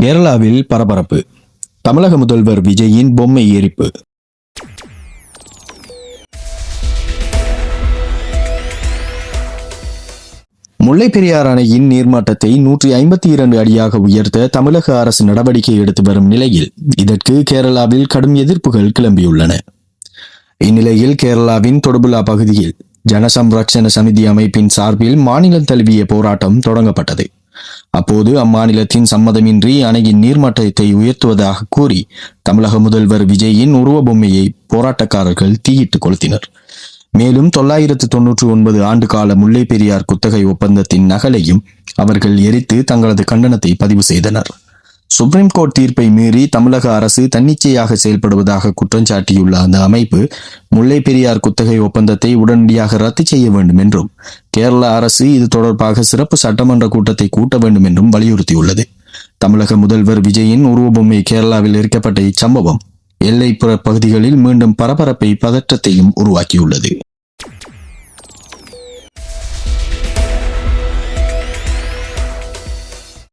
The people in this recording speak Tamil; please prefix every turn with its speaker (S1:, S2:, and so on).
S1: கேரளாவில் பரபரப்பு. தமிழக முதல்வர் விஜயின் பொம்மை எரிப்பு. முல்லைப் பெரியாறு அணையின் நீர்மட்டத்தை 152 அடியாக உயர்த்த தமிழக அரசு நடவடிக்கை எடுத்து வரும் நிலையில் இதற்கு கேரளாவில் கடும் எதிர்ப்புகள் கிளம்பியுள்ளன. இந்நிலையில் கேரளாவின் தொடுபுழா பகுதியில் ஜனசம்ரக்ஷண சமிதி அமைப்பின் சார்பில் மாநிலம் தழுவிய போராட்டம் தொடங்கப்பட்டது. அப்போது அம்மாநிலத்தின் சம்மதமின்றி அணையின் நீர்மட்டத்தை உயர்த்துவதாக கூறி தமிழக முதல்வர் விஜயின் உருவ பொம்மையை போராட்டக்காரர்கள் தீயிட்டு கொளுத்தினர். மேலும் 999 ஆண்டு கால முல்லை பெரியார் குத்தகை ஒப்பந்தத்தின் நகலையும் அவர்கள் எரித்து தங்களது கண்டனத்தை பதிவு செய்தனர். சுப்ரீம் கோர்ட் தீர்ப்பை மீறி தமிழக அரசு தன்னிச்சையாக செயல்படுவதாக குற்றம் சாட்டியுள்ள அந்த அமைப்பு முல்லை பெரியார் குத்தகை ஒப்பந்தத்தை உடனடியாக ரத்து செய்ய வேண்டும் என்றும் கேரள அரசு இது தொடர்பாக சிறப்பு சட்டமன்ற கூட்டத்தை கூட்ட வேண்டும் என்றும் வலியுறுத்தியுள்ளது. தமிழக முதல்வர் விஜயின் உருவபொம்மை கேரளாவில் எரிக்கப்பட்ட இச்சம்பவம் எல்லைப்புற பகுதிகளில் மீண்டும் பரபரப்பை பதற்றத்தையும் உருவாக்கியுள்ளது.